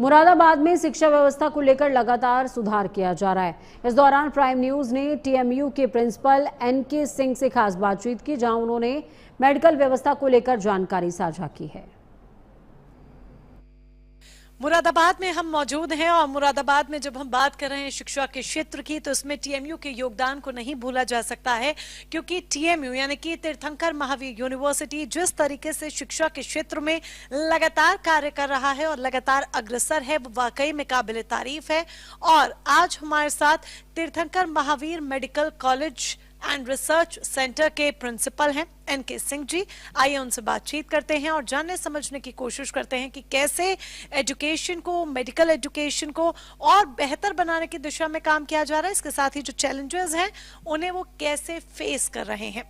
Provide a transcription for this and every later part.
मुरादाबाद में शिक्षा व्यवस्था को लेकर लगातार सुधार किया जा रहा है। इस दौरान प्राइम न्यूज ने टीएमयू के प्रिंसिपल एनके सिंह से खास बातचीत की, जहां उन्होंने मेडिकल व्यवस्था को लेकर जानकारी साझा की है। मुरादाबाद में हम मौजूद हैं और मुरादाबाद में जब हम बात कर रहे हैं शिक्षा के क्षेत्र की, तो इसमें टीएमयू के योगदान को नहीं भूला जा सकता है, क्योंकि टीएमयू यानी कि तीर्थंकर महावीर यूनिवर्सिटी जिस तरीके से शिक्षा के क्षेत्र में लगातार कार्य कर रहा है और लगातार अग्रसर है, वो वाकई में काबिल तारीफ है। और आज हमारे साथ तीर्थंकर Mahavir medical college and research centre के प्रिंसिपल हैं एनके सिंह जी। आइए उनसे बातचीत करते हैं और जानने समझने की कोशिश करते हैं कि कैसे एजुकेशन को, मेडिकल एजुकेशन को और बेहतर बनाने की दिशा में काम किया जा रहा है, इसके साथ ही जो चैलेंजेस हैं उन्हें वो कैसे फेस कर रहे हैं।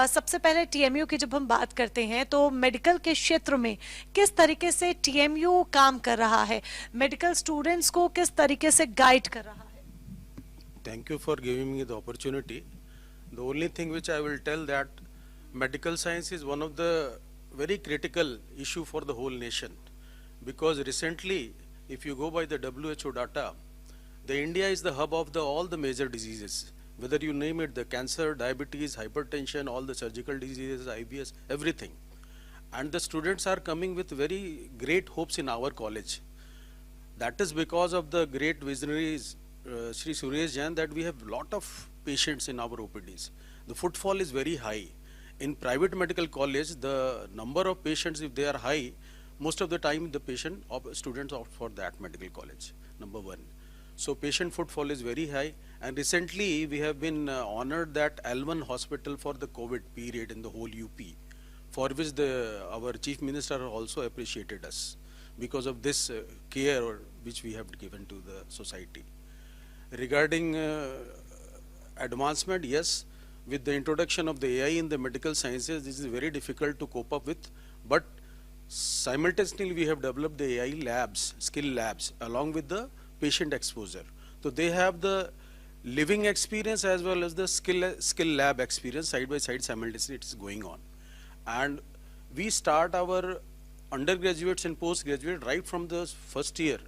सबसे पहले टीएमयू की जब हम बात करते हैं तो मेडिकल के क्षेत्र में किस तरीके से टीएमयू काम कर रहा है, मेडिकल स्टूडेंट्स को किस तरीके से गाइड कर रहा है? Thank you for giving me the opportunity. The only thing which I will tell that medical science is one of the very critical issue for the whole nation, because recently, if you go by the WHO data, the India is the hub of all the major diseases. Whether you name it, the cancer, diabetes, hypertension, all the surgical diseases, IBS, everything. And the students are coming with very great hopes in our college. That is because of the great visionaries Shri Suresh Jain, that we have lot of patients in our OPDs. The footfall is very high. In private medical college, the number of patients, if they are high, most of the time the students opt for that medical college, number one. So patient footfall is very high, and recently we have been honored that L1 hospital for the COVID period in the whole UP, for which our Chief Minister also appreciated us because of this care which we have given to the society. Regarding advancement, yes, with the introduction of the AI in the medical sciences, this is very difficult to cope up with, but simultaneously we have developed the AI labs, skill labs, along with the patient exposure. So they have the living experience as well as the skill lab experience side by side, simultaneously it is going on. And we start our undergraduates and postgraduates right from the first year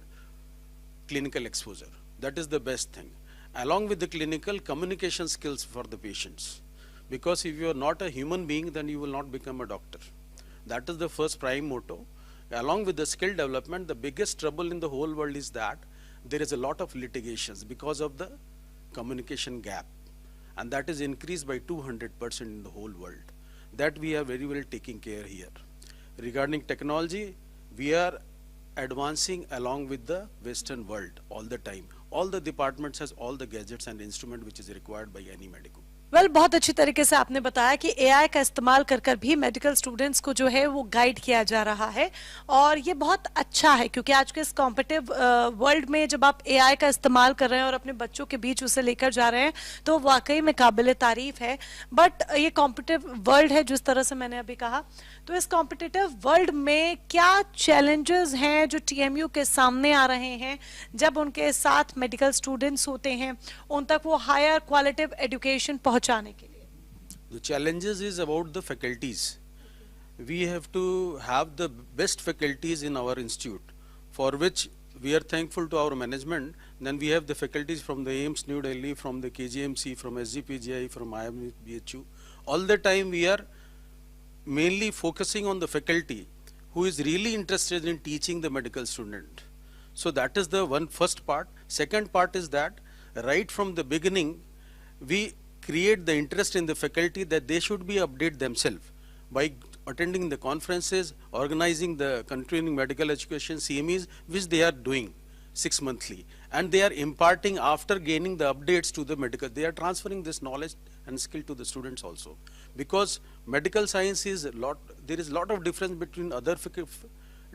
clinical exposure. That is the best thing, along with the clinical communication skills for the patients, because if you are not a human being, then you will not become a doctor. That is the first prime motto. Along with the skill development, the biggest trouble in the whole world is that there is a lot of litigations because of the communication gap, and that is increased by 200% in the whole world. That we are very well taking care here. Regarding technology, we are advancing along with the Western world all the time. All the departments has all the gadgets and instrument which is required by any medical. बहुत अच्छी तरीके से आपने बताया कि AI का इस्तेमाल कर कर भी मेडिकल स्टूडेंट्स को जो है वो गाइड किया जा रहा है, और ये बहुत अच्छा है, क्योंकि आज के इस कॉम्पिटिटिव वर्ल्ड में जब आप एआई का इस्तेमाल कर रहे हैं और अपने बच्चों के बीच उसे लेकर जा रहे हैं तो वाकई में काबिल तारीफ है। बट ये कॉम्पिटिटिव वर्ल्ड है जिस तरह से मैंने अभी कहा, तो इस कॉम्पिटिटिव वर्ल्ड में क्या चैलेंजेस हैं जो टीएमयू के सामने आ रहे हैं जब उनके साथ मेडिकल स्टूडेंट्स होते हैं, उन तक वो हायर क्वालिटिव एजुकेशन पहुंचाने के लिए? The challenges is about the faculties. We have to have the best faculties in our institute, for which we are thankful to our management. Then we have the faculties from the AIIMS New Delhi, from the KGMC, from SGPGI, from IMBHU. All the time we are mainly focusing on the faculty who is really interested in teaching the medical student. So that is the first part. Second part is that right from the beginning we create the interest in the faculty that they should be update themselves by attending the conferences, organizing the continuing medical education CMEs, which they are doing 6 monthly, and they are imparting after gaining the updates to the medical. They are transferring this knowledge and skill to the students also, because medical science is there is a lot of difference between other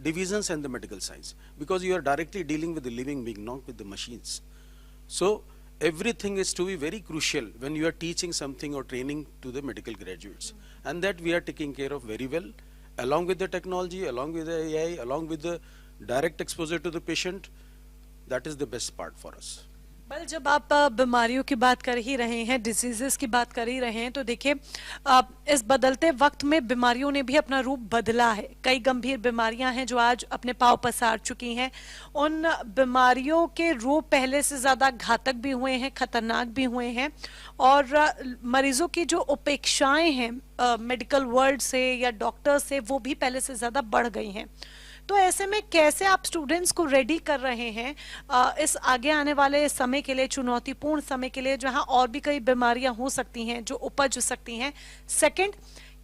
divisions and the medical science, because you are directly dealing with the living being, not with the machines. So everything is to be very crucial when you are teaching something or training to the medical graduates, and that we are taking care of very well, along with the technology, along with the AI, along with the direct exposure to the patient. That is the best part for us. बल जब आप बीमारियों की बात कर ही रहे हैं, diseases की बात कर ही रहे हैं, तो देखिए इस बदलते वक्त में बीमारियों ने भी अपना रूप बदला है। कई गंभीर बीमारियां हैं जो आज अपने पांव पसार चुकी हैं। उन बीमारियों के रूप पहले से ज्यादा घातक भी हुए हैं, खतरनाक भी हुए हैं, और मरीजों की जो उपेक्षाएं हैं मेडिकल वर्ल्ड से या डॉक्टर से, वो भी पहले से ज्यादा बढ़ गई हैं। तो ऐसे में कैसे आप स्टूडेंट्स को रेडी कर रहे हैं इस आगे आने वाले समय के लिए, चुनौतीपूर्ण समय के लिए, जहां और भी कई बीमारियां हो सकती हैं जो उपज सकती हैं? सेकंड,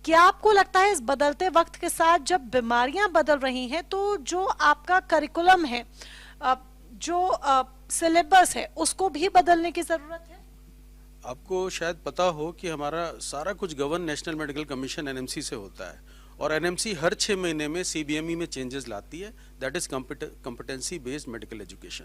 क्या आपको लगता है इस बदलते वक्त के साथ जब बीमारियां बदल रही हैं तो जो आपका करिकुलम है, जो सिलेबस है, उसको भी बदलने की जरूरत है? आपको शायद पता हो कि हमारा सारा कुछ govern national medical commission NMC से होता है, और एनएमसी हर 6 महीने में सीबीएमई में चेंजेस लाती है। That is competency based medical education.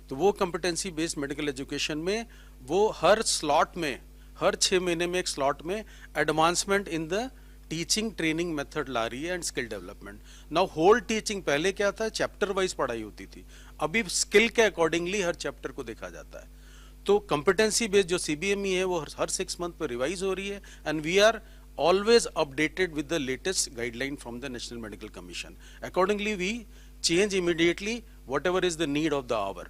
तो वो कॉम्पिटेंसी बेस्ड मेडिकल एजुकेशन में वो हर स्लॉट में, हर 6 महीने में एक स्लॉट में advancement in the teaching training method ला रही है and skill development. Now whole teaching, पहले क्या था, चैप्टर वाइज पढ़ाई होती थी, अभी स्किल के अकॉर्डिंगली हर चैप्टर को देखा जाता है। तो कॉम्पिटेंसी बेस्ड जो सीबीएमई है वो हर 6 मंथ पर रिवाइज हो रही है, and we are always updated with the latest guideline from the National Medical Commission. Accordingly, we change immediately whatever is the need of the hour.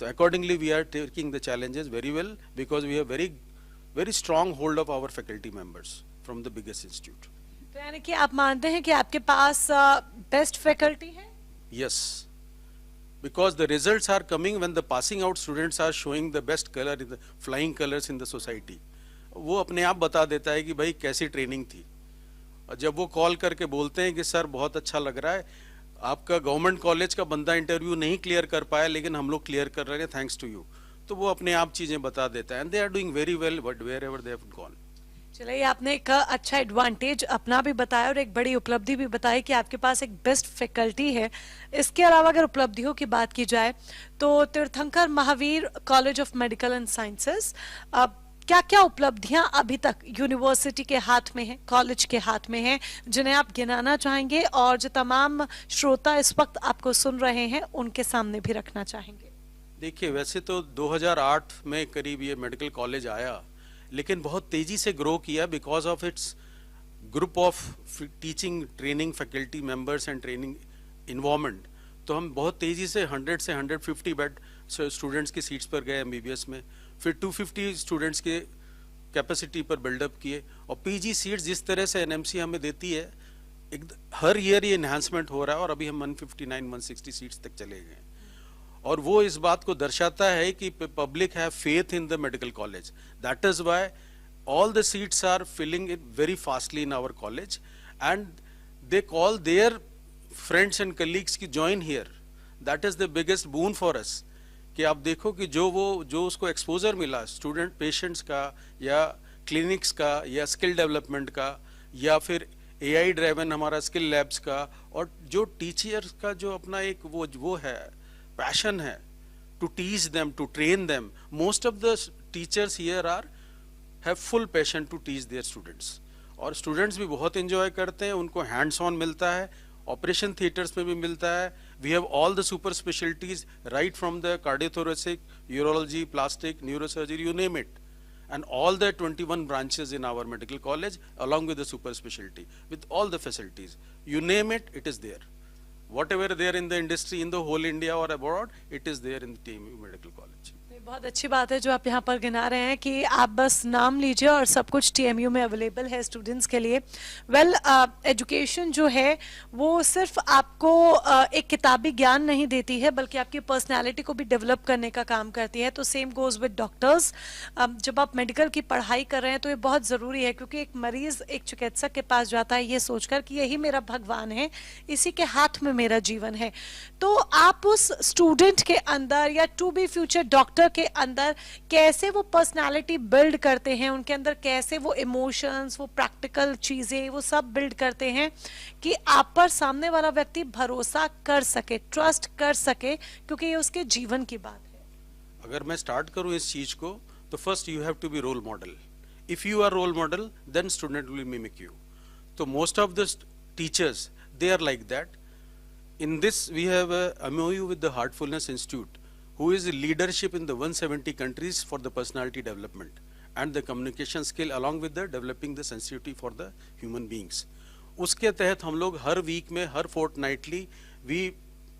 So accordingly, we are taking the challenges very well because we have very strong hold of our faculty members from the biggest institute. तो यानी कि आप मानते हैं कि आपके पास best faculty है? Yes, because the results are coming when the passing out students are showing the best color in the flying colors in the society. वो अपने आप बता देता है कि भाई कैसी ट्रेनिंग थी, और जब वो कॉल करके बोलते हैं कि सर बहुत अच्छा लग रहा है, आपका गवर्नमेंट कॉलेज का बंदा इंटरव्यू नहीं क्लियर कर पाया लेकिन हम लोग क्लियर कर रहे हैं थैंक्स टू यू, तो वो अपने आप चीजें बता देता है, and they are doing very well wherever they have gone. चलिए, आपने एक अच्छा एडवांटेज अपना भी बताया और एक बड़ी उपलब्धि भी बताई कि आपके पास एक बेस्ट फैकल्टी है। इसके अलावा अगर उपलब्धियों की बात की जाए तो तीर्थंकर Mahavir college of medical and sciences, क्या क्या उपलब्धियां अभी तक यूनिवर्सिटी के हाथ में हैं, कॉलेज के हाथ में हैं, जिन्हें आप गिनाना चाहेंगे और जो तमाम श्रोता इस वक्त आपको सुन रहे हैं उनके सामने भी रखना चाहेंगे? देखिए, वैसे तो 2008 में करीब ये मेडिकल कॉलेज आया, लेकिन बहुत तेजी से ग्रो किया because of its group of teaching training faculty members and training involvement. तो हम बहुत तेजी से 100 से 150 बेड स्टूडेंट्स की सीट्स पर गए एमबीबीएस में, फिर 250 स्टूडेंट्स के कैपेसिटी पर बिल्डअप किए, और पीजी सीट्स जिस तरह से एनएमसी हमें देती है, एक हर ईयर ये एनहांसमेंट हो रहा है, और अभी हम 159-160 सीट्स तक चले गए। और वो इस बात को दर्शाता है कि public have faith in the medical college. That is why all the seats are filling it very fastly in our college, and they call their friends and colleagues ki join here. That is the biggest boon for us, कि आप देखो कि जो उसको exposure मिला student patients का या clinics का या स्किल डेवलपमेंट का या फिर एआई ड्राइवन हमारा स्किल लैब्स का, और जो टीचर्स का जो अपना एक वो है पैशन है to teach them, to train them. Most of the teachers here are have full passion to teach their students, और स्टूडेंट्स भी बहुत एंजॉय करते हैं, उनको हैंड्स ऑन मिलता है, ऑपरेशन थिएटर्स में भी मिलता है। We have all the super specialities right from the cardiothoracic, urology, plastic, neurosurgery, you name it, and all the 21 branches in our medical college along with the super specialty with all the facilities. You name it, it is there. Whatever there in the industry in the whole India or abroad, it is there in the TMU Medical College. बहुत अच्छी बात है जो आप यहाँ पर गिना रहे हैं कि आप बस नाम लीजिए और सब कुछ टीएमयू में अवेलेबल है स्टूडेंट्स के लिए। वेल, एजुकेशन जो है वो सिर्फ आपको एक किताबी ज्ञान नहीं देती है बल्कि आपकी पर्सनालिटी को भी डेवलप करने का काम करती है। तो सेम गोज विद डॉक्टर्स। जब आप मेडिकल की पढ़ाई कर रहे हैं तो ये बहुत ज़रूरी है, क्योंकि एक मरीज़ एक चिकित्सक के पास जाता है ये सोचकर कि यही मेरा भगवान है, इसी के हाथ में मेरा जीवन है। तो आप उस स्टूडेंट के अंदर या टू बी फ्यूचर डॉक्टर के अंदर कैसे वो पर्सनालिटी बिल्ड करते हैं, उनके अंदर कैसे वो इमोशंस, वो प्रैक्टिकल चीजें, वो सब बिल्ड करते हैं कि आप पर सामने वाला व्यक्ति भरोसा कर सके, ट्रस्ट कर सके, क्योंकि ये उसके जीवन की बात है। अगर मैं स्टार्ट करूं इस चीज को, तो first you have to be role model. If you are role model then student will mimic you. तो most of the teachers they are like that. In this we have a MOU with the Heartfulness Institute, who is leadership in the 170 countries for the personality development and the communication skill along with the developing the sensitivity for the human beings. उसके तहत हम लोग हर week में हर fortnightly we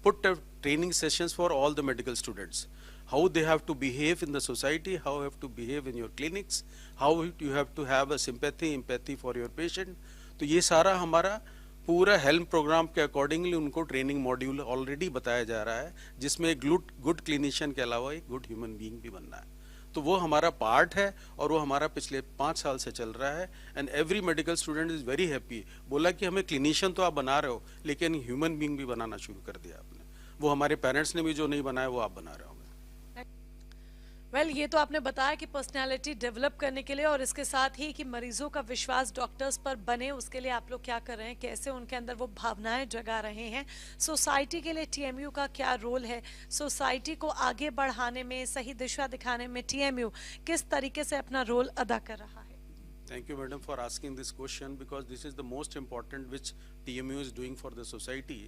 put training sessions for all the medical students. How they have to behave in the society, how you have to behave in your clinics, how you have to have a sympathy, empathy for your patient. तो ये सारा हमारा पूरा helm programme के accordingly उनको training module already बताया जा रहा है, जिसमें एक गुड क्लिनिशियन के अलावा एक गुड ह्यूमन बीइंग भी बनना है. तो वो हमारा पार्ट है और वो हमारा पिछले 5 साल से चल रहा है. And every medical student is very happy. बोला कि हमें क्लिनिशियन तो आप बना रहे हो, लेकिन ह्यूमन बीइंग भी बनाना शुरू कर दिया आपने. वो हमारे पेरेंट्स ने भी जो नहीं बनाया वो आप बना रहे हो. वेल ये तो आपने बताया कि पर्सनालिटी डेवलप करने के लिए और इसके साथ ही कि मरीजों का विश्वास डॉक्टर्स पर बने, उसके लिए आप लोग क्या कर रहे हैं, कैसे उनके अंदर वो भावनाएं जगा रहे हैं. सोसाइटी के लिए टीएमयू का क्या रोल है, सोसाइटी को आगे बढ़ाने में, सही दिशा दिखाने में टीएमयू किस तरीके से अपना रोल अदा कर रहा है? Thank you, madam, for asking this question, because this is the most important which TMU is doing for the society.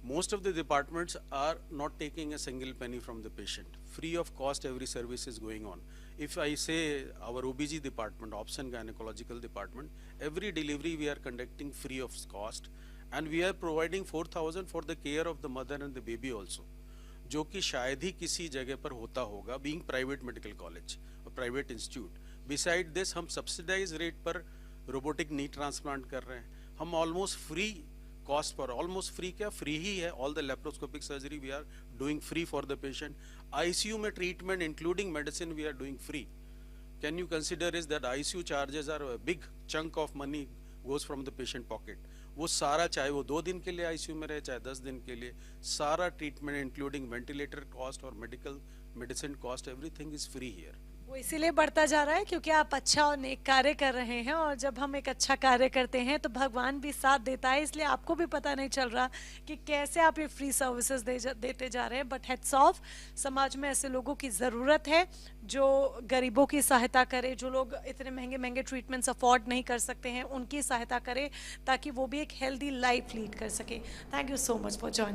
Most of the departments are not taking a single penny from the patient. Free of cost, every service is going on. If I say our OBG department, Obs and Gynecological department, every delivery we are conducting free of cost, and we are providing 4,000 for the care of the mother and the baby also, जो कि शायद ही किसी जगह पर होता होगा, being private medical college or private institute. Beside this, हम subsidized rate पर robotic knee transplant कर रहे हैं. हम almost free कॉस्ट पर, ऑलमोस्ट फ्री, क्या फ्री ही है, all the laparoscopic surgery we are doing free for the patient. ICU में treatment including medicine we are doing free. Can you consider is that ICU charges are big chunk of money goes from the patient pocket. वो सारा, चाहे वो 2 दिन के लिए ICU में रहे, चाहे 10 दिन के लिए, सारा ट्रीटमेंट इंक्लूडिंग वेंटिलेटर कॉस्ट और medicine cost, everything is free here. वो इसीलिए बढ़ता जा रहा है क्योंकि आप अच्छा और नेक कार्य कर रहे हैं, और जब हम एक अच्छा कार्य करते हैं तो भगवान भी साथ देता है. इसलिए आपको भी पता नहीं चल रहा कि कैसे आप ये फ्री सर्विसेज देते जा रहे हैं. बट हेड्स ऑफ, समाज में ऐसे लोगों की ज़रूरत है जो गरीबों की सहायता करे, जो लोग इतने महंगे महंगे ट्रीटमेंट्स अफोर्ड नहीं कर सकते हैं, उनकी सहायता करे ताकि वो भी एक हेल्दी लाइफ लीड कर सके. Thank you so much for joining.